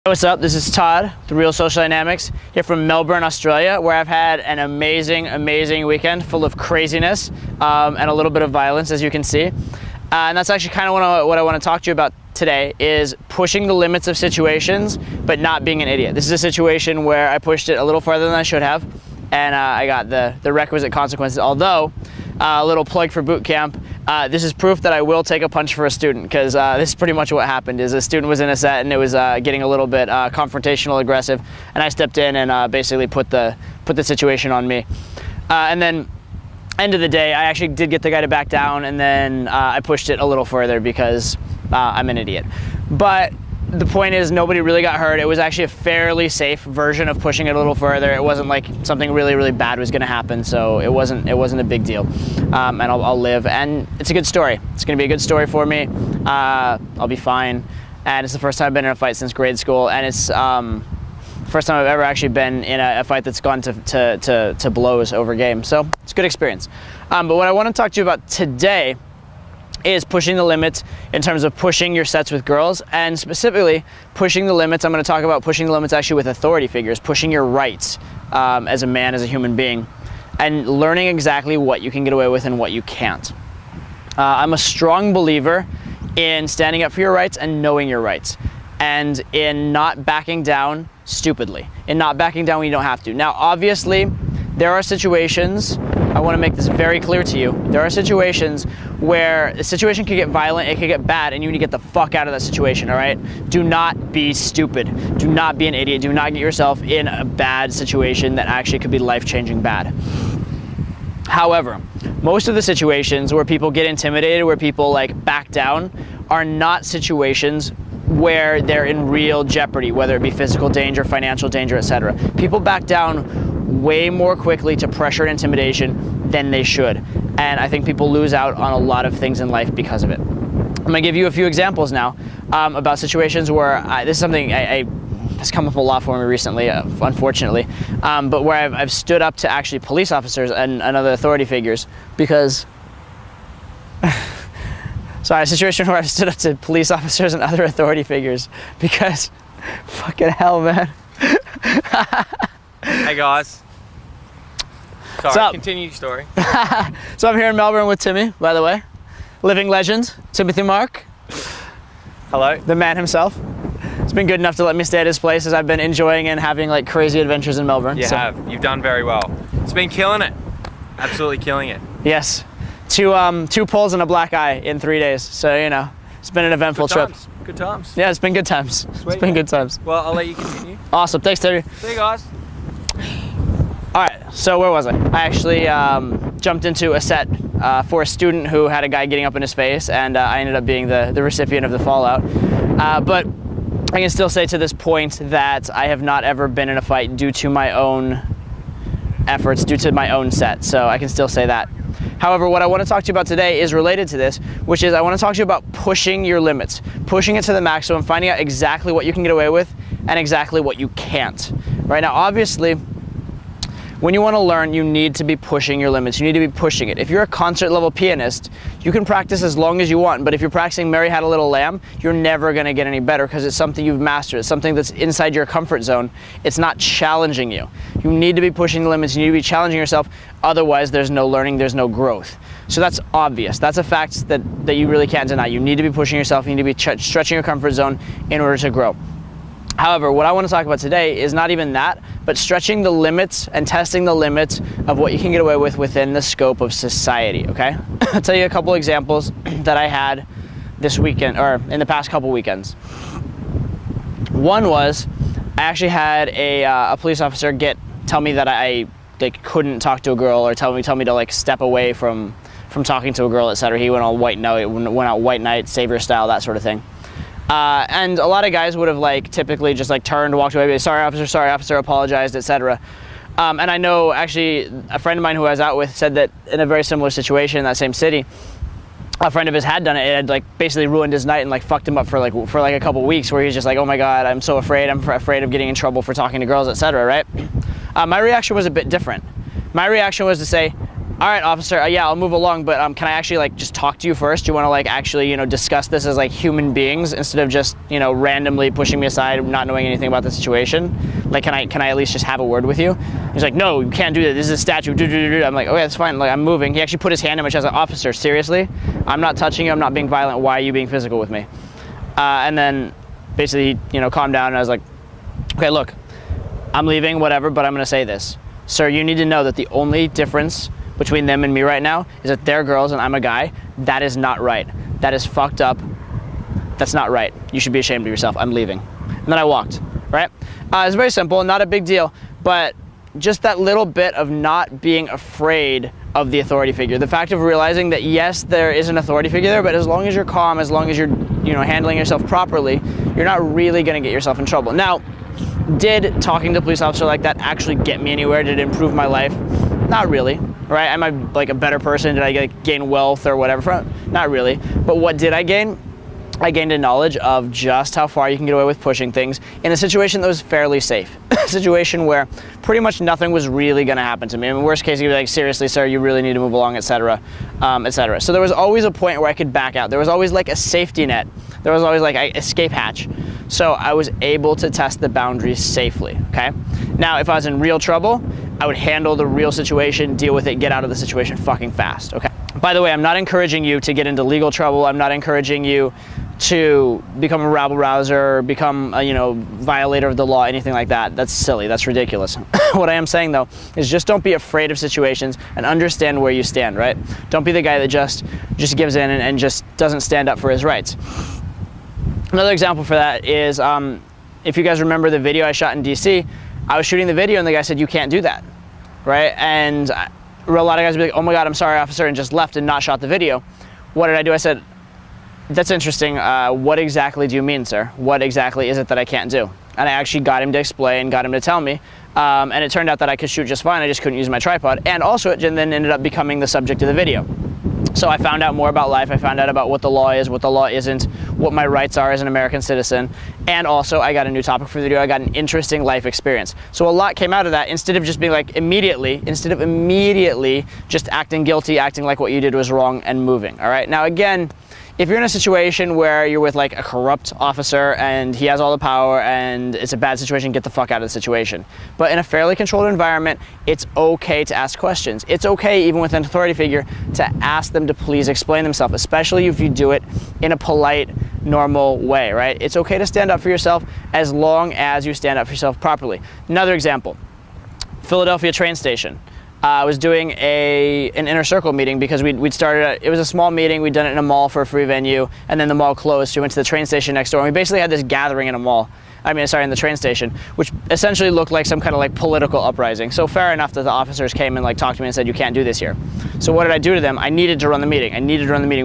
Hey, what's up? This is Todd, The Real Social Dynamics, here from Melbourne, Australia, where I've had an amazing weekend full of craziness and a little bit of violence, as you can see. And that's actually kind of what I want to talk to you about today, is pushing the limits of situations, but not being an idiot. This is a situation where I pushed it a little farther than I should have, and I got the requisite consequences. Although, a little plug for boot camp, this is proof that I will take a punch for a student, because this is pretty much what happened. Is a student was in a set and it was getting a little bit confrontational, aggressive, and I stepped in and basically put the situation on me. And then, end of the day, I actually did get the guy to back down, and then I pushed it a little further because I'm an idiot. But the point is, nobody really got hurt. It was actually a fairly safe version of pushing it a little further. It wasn't like something really bad was going to happen, so it wasn't a big deal. And I'll live, and it's a good story. It's going to be a good story for me. I'll be fine, and it's the first time I've been in a fight since grade school, and it's the first time I've ever actually been in a fight that's gone to blows over game. So it's a good experience. But what I want to talk to you about today is pushing the limits in terms of pushing your sets with girls, and specifically pushing the limits. I'm going to talk about pushing the limits actually with authority figures, pushing your rights as a man, as a human being, and learning exactly what you can get away with and what you can't. I'm a strong believer in standing up for your rights and knowing your rights, and in not backing down stupidly, in not backing down when you don't have to. Now, obviously, there are situations, I want to make this very clear to you, there are situations where the situation could get violent, it could get bad, and you need to get the fuck out of that situation, all right? Do not be stupid. Do not be an idiot. Do not get yourself in a bad situation that actually could be life-changing bad. However, most of the situations where people get intimidated, where people like back down, are not situations where they're in real jeopardy, whether it be physical danger, financial danger, etc. People back down way more quickly to pressure and intimidation than they should. And I think people lose out on a lot of things in life because of it. I'm gonna give you a few examples now about situations where this is something has come up a lot for me recently, unfortunately, but where I've stood up to actually police officers and other authority figures because, sorry, a situation where I've stood up to police officers and other authority figures because, fucking hell, man. Hey guys. Sorry, continue your story. So I'm here in Melbourne with Timmy, by the way. Living legend, Timothy Mark. Hello. The man himself. It's been good enough to let me stay at his place as I've been enjoying and having like crazy adventures in Melbourne. You have. You've done very well. It's been killing it. Absolutely killing it. Yes. Two pulls and a black eye in 3 days. So, you know, it's been an eventful trip. Good times. Yeah, it's been good times. Sweet, it's been good times. Well, I'll let you continue. Awesome. Thanks, Terry. See you guys. All right, so where was I? I actually jumped into a set for a student who had a guy getting up in his face, and I ended up being the recipient of the fallout. But I can still say to this point that I have not ever been in a fight due to my own efforts, due to my own set, so I can still say that. However, what I want to talk to you about today is related to this, which is I want to talk to you about pushing your limits, pushing it to the maximum, finding out exactly what you can get away with and exactly what you can't. Right now, obviously, when you want to learn, you need to be pushing your limits. You need to be pushing it. If you're a concert level pianist, you can practice as long as you want, but if you're practicing Mary Had a Little Lamb, you're never going to get any better because it's something you've mastered. It's something that's inside your comfort zone. It's not challenging you. You need to be pushing the limits. You need to be challenging yourself. Otherwise, there's no learning, there's no growth. So that's obvious. That's a fact that you really can't deny. You need to be pushing yourself. You need to be stretching your comfort zone in order to grow. However, what I want to talk about today is not even that, but stretching the limits and testing the limits of what you can get away with within the scope of society, okay? I'll tell you a couple examples that I had this weekend, or in the past couple weekends. One was, I actually had a police officer tell me that I couldn't talk to a girl, or tell me to like step away from talking to a girl, etc. He went all white knight, savior style, that sort of thing. And a lot of guys would have like typically just like turned, walked away, sorry officer, apologized, etc. And I know actually a friend of mine who I was out with said that in a very similar situation in that same city, a friend of his had done it. It had like basically ruined his night and like fucked him up for like a couple weeks, where he's just like, oh my God, I'm so afraid. I'm afraid of getting in trouble for talking to girls, etc. Right? My reaction was a bit different. My reaction was to say, all right, officer, yeah, I'll move along, but can I actually like just talk to you first? Do you want to like actually, you know, discuss this as like human beings instead of just, you know, randomly pushing me aside, not knowing anything about the situation? Like, can I at least just have a word with you? He's like, no, you can't do that. This is a statute. I'm like, okay, that's fine. Like, I'm moving. He actually put his hand in my chest. Like, officer, seriously? I'm not touching you. I'm not being violent. Why are you being physical with me? And then basically, you know, calmed down, and I was like, okay, look, I'm leaving, whatever, but I'm going to say this. Sir, you need to know that the only difference between them and me right now is that they're girls and I'm a guy. That is not right. That is fucked up. That's not right. You should be ashamed of yourself. I'm leaving. And then I walked, right? It's very simple, not a big deal, but just that little bit of not being afraid of the authority figure. The fact of realizing that yes, there is an authority figure there, but as long as you're calm, as long as you're, you know, handling yourself properly, you're not really gonna get yourself in trouble. Now, did talking to a police officer like that actually get me anywhere? Did it improve my life? Not really, right? Am I like a better person? Did I like, gain wealth or whatever from it? Not really. But what did I gain? I gained a knowledge of just how far you can get away with pushing things in a situation that was fairly safe. A situation where pretty much nothing was really gonna happen to me. I mean, worst case, you'd be like, seriously, sir, you really need to move along, etc., etc. So there was always a point where I could back out. There was always like a safety net. There was always like an escape hatch. So I was able to test the boundaries safely, okay? Now, if I was in real trouble, I would handle the real situation, deal with it, get out of the situation fucking fast, okay? By the way, I'm not encouraging you to get into legal trouble. I'm not encouraging you to become a rabble-rouser, become a, you know, violator of the law, anything like that. That's silly, that's ridiculous. What I am saying though, is just don't be afraid of situations and understand where you stand, right? Don't be the guy that just gives in and just doesn't stand up for his rights. Another example for that is, if you guys remember the video I shot in DC, I was shooting the video and the guy said, you can't do that, right? And a lot of guys would be like, oh my God, I'm sorry, officer, and just left and not shot the video. What did I do? I said, that's interesting. What exactly do you mean, sir? What exactly is it that I can't do? And I actually got him to explain, got him to tell me. And it turned out that I could shoot just fine. I just couldn't use my tripod. And also it then ended up becoming the subject of the video. So I found out more about life. I found out about what the law is, what the law isn't, what my rights are as an American citizen. And also I got a new topic for the video. I got an interesting life experience. So a lot came out of that. Instead of just being like immediately just acting guilty, acting like what you did was wrong and moving. All right. Now again, if you're in a situation where you're with like a corrupt officer and he has all the power and it's a bad situation, get the fuck out of the situation. But in a fairly controlled environment, it's okay to ask questions. It's okay, even with an authority figure, to ask them to please explain themselves, especially if you do it in a polite, normal way, right? It's okay to stand up for yourself as long as you stand up for yourself properly. Another example, Philadelphia train station. I was doing an inner circle meeting because we'd started, it was a small meeting, we'd done it in a mall for a free venue, and then the mall closed, so we went to the train station next door, and we basically had this gathering in a mall. In the train station, which essentially looked like some kind of like political uprising. So fair enough that the officers came and like talked to me and said, you can't do this here. So what did I do to them? I needed to run the meeting.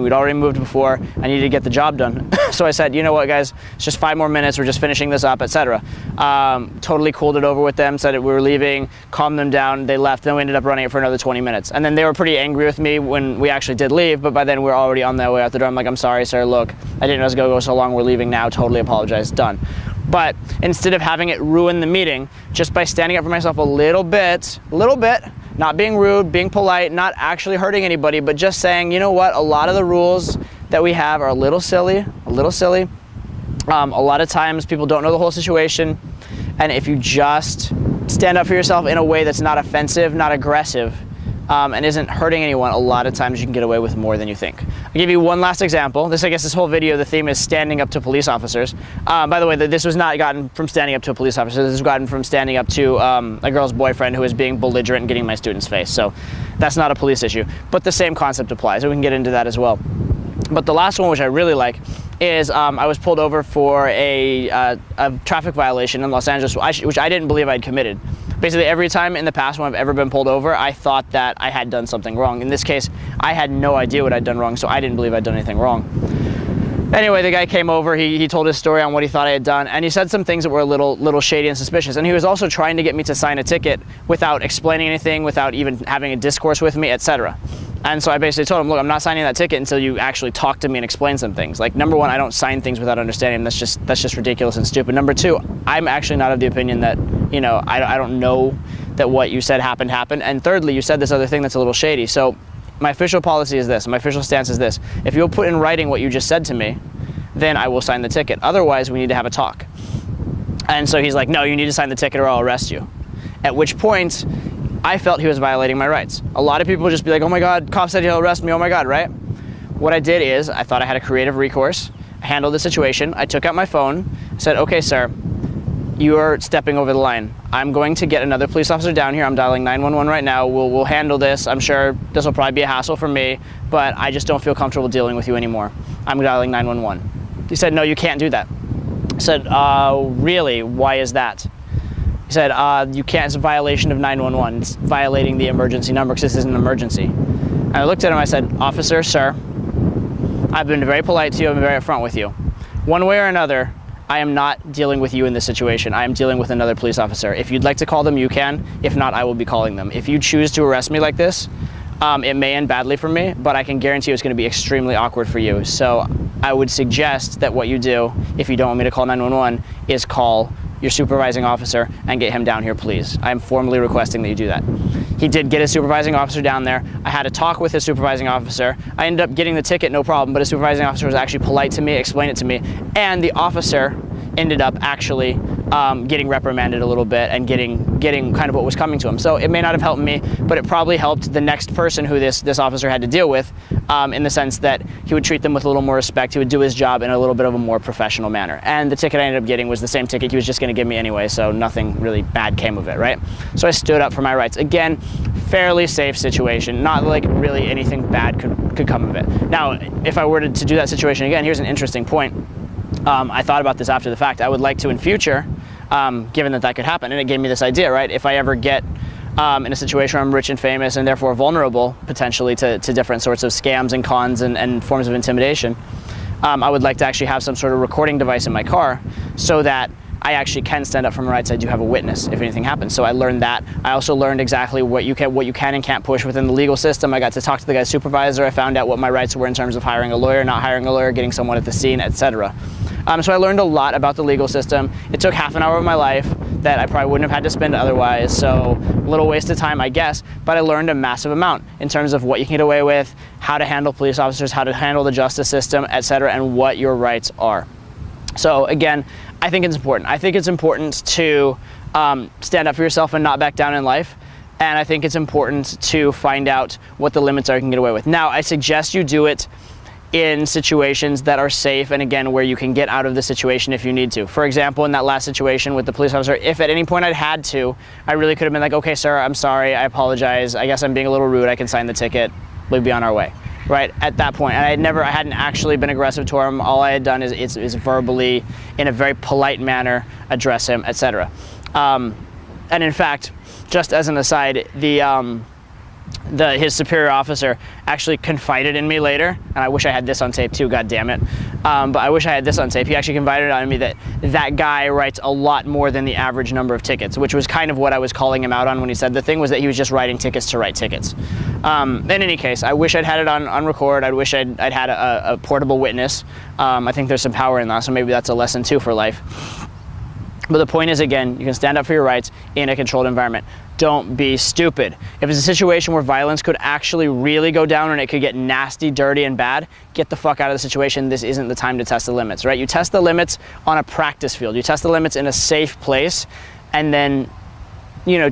We'd already moved before. I needed to get the job done. So I said, you know what, guys, it's just 5 more minutes. We're just finishing this up, etc. Totally cooled it over with them, said that we were leaving, calmed them down. They left. Then we ended up running it for another 20 minutes. And then they were pretty angry with me when we actually did leave, but by then we were already on the way out the door. I'm like, I'm sorry, sir, look, I didn't know it was gonna go so long. We're leaving now. Totally apologize. Done. But instead of having it ruin the meeting, just by standing up for myself a little bit, not being rude, being polite, not actually hurting anybody, but just saying, you know what, a lot of the rules that we have are a little silly. A lot of times people don't know the whole situation, and if you just stand up for yourself in a way that's not offensive, not aggressive, and isn't hurting anyone, a lot of times you can get away with more than you think. I'll give you one last example. I guess this whole video, the theme is standing up to police officers. By the way, this was not gotten from standing up to a police officer. This was gotten from standing up to a girl's boyfriend who was being belligerent and getting in my student's face. So that's not a police issue, but the same concept applies, so we can get into that as well. But the last one, which I really like, is I was pulled over for a traffic violation in Los Angeles, which I didn't believe I'd committed. Basically, every time in the past when I've ever been pulled over, I thought that I had done something wrong. In this case, I had no idea what I'd done wrong, so I didn't believe I'd done anything wrong. Anyway, the guy came over, he told his story on what he thought I had done, and he said some things that were a little shady and suspicious. And he was also trying to get me to sign a ticket without explaining anything, without even having a discourse with me, etc. And so I basically told him, look, I'm not signing that ticket until you actually talk to me and explain some things. Like, number one, I don't sign things without understanding. That's just ridiculous and stupid. Number two, I'm actually not of the opinion that, you know, I don't know that what you said happened. And thirdly, you said this other thing that's a little shady. So my official policy is this, my official stance is this. If you'll put in writing what you just said to me, then I will sign the ticket. Otherwise, we need to have a talk. And so he's like, no, you need to sign the ticket or I'll arrest you. At which point, I felt he was violating my rights. A lot of people would just be like, oh my God, cop said he'll arrest me, oh my God, right? What I did is, I thought I had a creative recourse, I handled the situation, I took out my phone, said, okay, sir, you are stepping over the line. I'm going to get another police officer down here. I'm dialing 911 right now. We'll handle this. I'm sure this will probably be a hassle for me, but I just don't feel comfortable dealing with you anymore. I'm dialing 911. He said, no, you can't do that. I said, really? Why is that? He said, you can't, it's a violation of 911. It's violating the emergency number because this isn't an emergency. And I looked at him, I said, officer, sir, I've been very polite to you, I've been very upfront with you. One way or another, I am not dealing with you in this situation. I am dealing with another police officer. If you'd like to call them, you can. If not, I will be calling them. If you choose to arrest me like this, it may end badly for me, but I can guarantee you it's going to be extremely awkward for you. So I would suggest that what you do, if you don't want me to call 911, is call your supervising officer and get him down here, please. I am formally requesting that you do that. He did get his supervising officer down there. I had a talk with his supervising officer. I ended up getting the ticket, no problem, but his supervising officer was actually polite to me, explained it to me, and the officer ended up actually getting reprimanded a little bit and getting kind of what was coming to him. So it may not have helped me, but it probably helped the next person who this officer had to deal with, in the sense that he would treat them with a little more respect. He would do his job in a little bit of a more professional manner. And the ticket I ended up getting was the same ticket he was just going to give me anyway, so nothing really bad came of it, right? So I stood up for my rights. Again, fairly safe situation, not like really anything bad could come of it. Now, if I were to do that situation again, here's an interesting point. I thought about this after the fact. I would like to in future, given that could happen, and it gave me this idea, right? If I ever get in a situation where I'm rich and famous and therefore vulnerable potentially to different sorts of scams and cons and forms of intimidation, I would like to actually have some sort of recording device in my car so that I actually can stand up for my rights. I do have a witness if anything happens. So I learned that. I also learned exactly what you can and can't push within the legal system. I got to talk to the guy's supervisor. I found out what my rights were in terms of hiring a lawyer, not hiring a lawyer, getting someone at the scene, etc. So I learned a lot about the legal system. It took half an hour of my life that I probably wouldn't have had to spend otherwise, so a little waste of time, I guess, but I learned a massive amount in terms of what you can get away with, how to handle police officers, how to handle the justice system, etc., and what your rights are. So again, I think it's important. I think it's important to stand up for yourself and not back down in life. And I think it's important to find out what the limits are you can get away with. Now, I suggest you do it in situations that are safe and again, where you can get out of the situation if you need to. For example, in that last situation with the police officer, if at any point I'd had to, I really could have been like, okay, sir, I'm sorry, I apologize. I guess I'm being a little rude. I can sign the ticket. We'll be on our way. Right at that point, and I hadn't actually been aggressive to him. All I had done is verbally, in a very polite manner, address him, etc. And in fact, just as an aside, his superior officer actually confided in me later, and I wish I had this on tape too, god damn it. But I wish I had this on tape. He actually confided on me that guy writes a lot more than the average number of tickets, which was kind of what I was calling him out on when he said the thing was that he was just writing tickets to write tickets. In any case, I wish I'd had it on record. I wish I'd had a portable witness. I think there's some power in that, so maybe that's a lesson too for life. But the point is, again, you can stand up for your rights in a controlled environment. Don't be stupid. If it's a situation where violence could actually really go down and it could get nasty, dirty, and bad, get the fuck out of the situation. This isn't the time to test the limits, right? You test the limits on a practice field. You test the limits in a safe place, and then,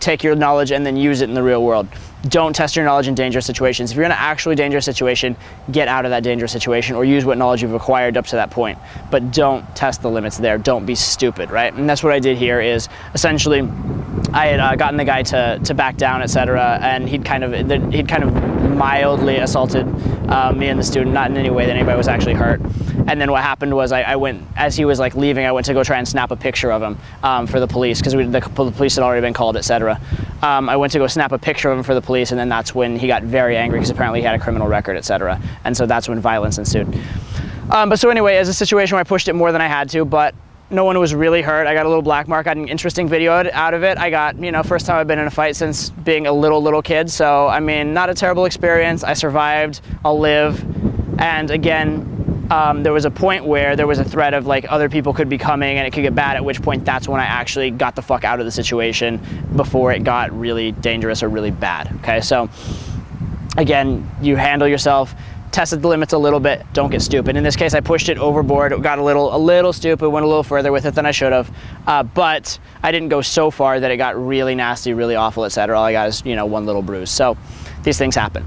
take your knowledge and then use it in the real world. Don't test your knowledge in dangerous situations. If you're in an actually dangerous situation, get out of that dangerous situation or use what knowledge you've acquired up to that point. But don't test the limits there. Don't be stupid, right? And that's what I did here is essentially I had gotten the guy to back down, etc., and he'd kind of mildly assaulted me and the student, not in any way that anybody was actually hurt. And then what happened was I went, as he was like leaving, I went to go try and snap a picture of him for the police, because the police had already been called, etc. I went to go snap a picture of him for the police, and then that's when he got very angry because apparently he had a criminal record, etc. And so that's when violence ensued. But so anyway, as a situation where I pushed it more than I had to, but no one was really hurt. I got a little black mark. I got an interesting video out of it. I got, first time I've been in a fight since being a little kid. So, I mean, not a terrible experience. I survived. I'll live. And again, there was a point where there was a threat of like other people could be coming and it could get bad, at which point that's when I actually got the fuck out of the situation before it got really dangerous or really bad, okay? So again, you handle yourself, tested the limits a little bit, don't get stupid. In this case, I pushed it overboard, it got a little stupid, went a little further with it than I should have, but I didn't go so far that it got really nasty, really awful, etc. All I got is, you know, one little bruise. So these things happen.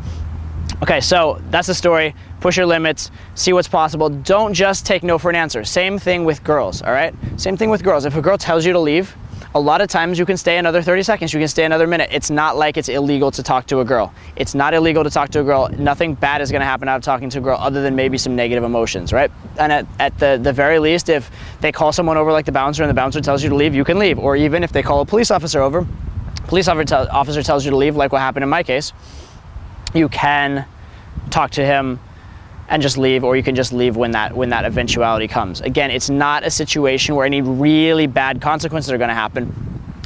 Okay, so that's the story. Push your limits, see what's possible. Don't just take no for an answer. Same thing with girls, all right? Same thing with girls. If a girl tells you to leave, a lot of times you can stay another 30 seconds, you can stay another minute. It's not like it's illegal to talk to a girl. It's not illegal to talk to a girl. Nothing bad is gonna happen out of talking to a girl other than maybe some negative emotions, right? And at the very least, if they call someone over like the bouncer and the bouncer tells you to leave, you can leave. Or even if they call a police officer over, police officer tells you to leave, like what happened in my case, you can talk to him and just leave, or you can just leave when that eventuality comes. Again, it's not a situation where any really bad consequences are gonna happen,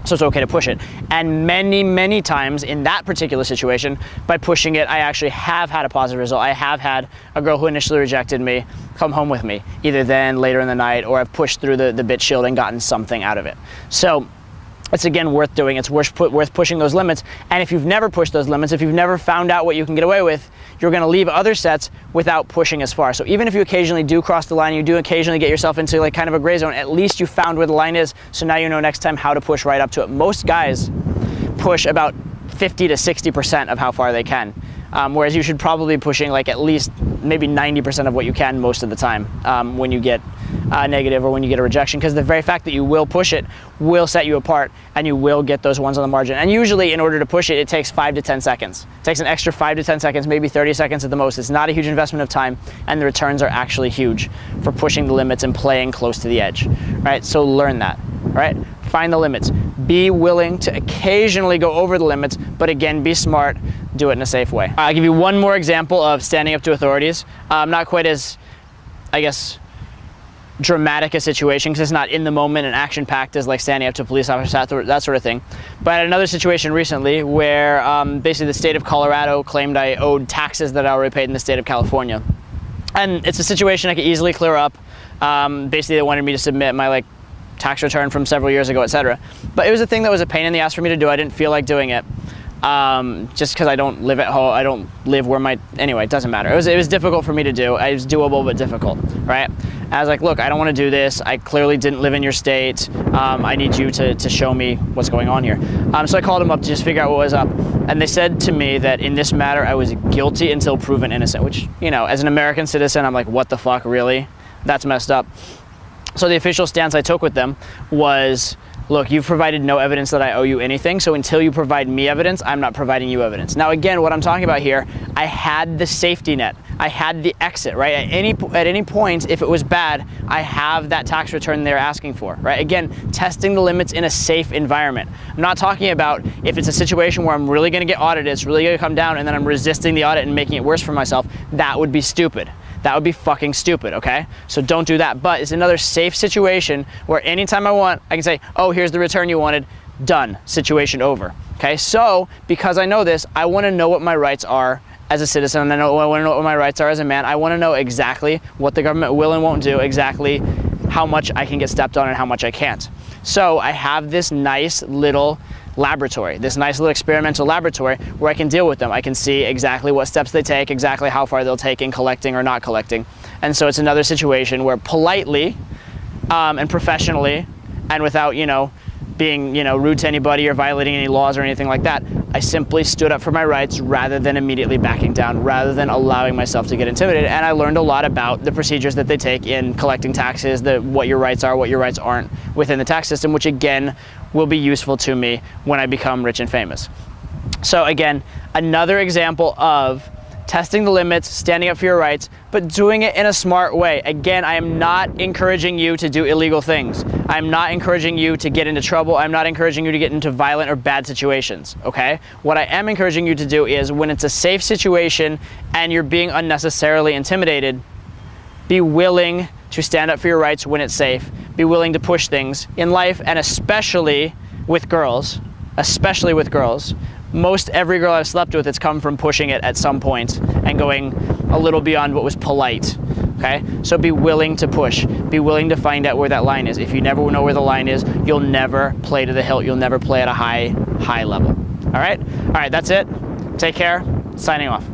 so it's okay to push it. And many times in that particular situation, by pushing it, I actually have had a positive result. I have had a girl who initially rejected me come home with me, either then, later in the night, or I've pushed through the bitch shield and gotten something out of it. So it's again worth doing. It's worth pushing those limits. And if you've never pushed those limits, if you've never found out what you can get away with, you're gonna leave other sets without pushing as far. So even if you occasionally do cross the line, you do occasionally get yourself into like kind of a gray zone, at least you found where the line is, so now you know next time how to push right up to it. Most guys push about 50 to 60% of how far they can, whereas you should probably be pushing like at least maybe 90% of what you can most of the time when you get negative or when you get a rejection, because the very fact that you will push it will set you apart and you will get those ones on the margin. And usually in order to push it, it takes 5 to 10 seconds. It takes an extra 5 to 10 seconds, maybe 30 seconds at the most. It's not a huge investment of time, and the returns are actually huge for pushing the limits and playing close to the edge, right? So learn that, right? Find the limits. Be willing to occasionally go over the limits, but again, be smart, do it in a safe way. I'll give you one more example of standing up to authorities. Not quite as, I guess, dramatic a situation, because it's not in the moment and action-packed as like standing up to police officers, that sort of thing. But I had another situation recently where basically the state of Colorado claimed I owed taxes that I already paid in the state of California. And it's a situation I could easily clear up. Basically, they wanted me to submit my like tax return from several years ago, etc. But it was a thing that was a pain in the ass for me to do. I didn't feel like doing it. Just because I don't live at home, I don't live where anyway, it doesn't matter. It was difficult for me to do. It was doable, but difficult, right? I was like, look, I don't want to do this. I clearly didn't live in your state. I need you to show me what's going on here. So I called them up to just figure out what was up. And they said to me that in this matter, I was guilty until proven innocent, which, you know, as an American citizen, I'm like, what the fuck, really? That's messed up. So the official stance I took with them was, look, you've provided no evidence that I owe you anything, so until you provide me evidence, I'm not providing you evidence. Now again, what I'm talking about here, I had the safety net. I had the exit, right? At any point, if it was bad, I have that tax return they're asking for, right? Again, testing the limits in a safe environment. I'm not talking about if it's a situation where I'm really gonna get audited, it's really gonna come down, and then I'm resisting the audit and making it worse for myself. That would be stupid. That would be fucking stupid, okay? So don't do that. But it's another safe situation where anytime I want, I can say, oh, here's the return you wanted, done, situation over, okay? So, because I know this, I wanna know what my rights are as a citizen, and I wanna know what my rights are as a man. I wanna know exactly what the government will and won't do, exactly how much I can get stepped on and how much I can't. So I have this nice little laboratory, this nice little experimental laboratory where I can deal with them. I can see exactly what steps they take, exactly how far they'll take in collecting or not collecting. And so it's another situation where politely and professionally and without, you know, being, you know, rude to anybody or violating any laws or anything like that, I simply stood up for my rights rather than immediately backing down, rather than allowing myself to get intimidated. And I learned a lot about the procedures that they take in collecting taxes, what your rights are, what your rights aren't within the tax system, which again will be useful to me when I become rich and famous. So again, another example of testing the limits, standing up for your rights, but doing it in a smart way. Again, I am not encouraging you to do illegal things. I'm not encouraging you to get into trouble. I'm not encouraging you to get into violent or bad situations, okay? What I am encouraging you to do is, when it's a safe situation and you're being unnecessarily intimidated, be willing to stand up for your rights when it's safe. Be willing to push things in life, and especially with girls, most every girl I've slept with, it's come from pushing it at some point and going a little beyond what was polite. okay? So be willing to push. Be willing to find out where that line is. If you never know where the line is, you'll never play to the hilt. You'll never play at a high level. All right, that's it. Take care. Signing off.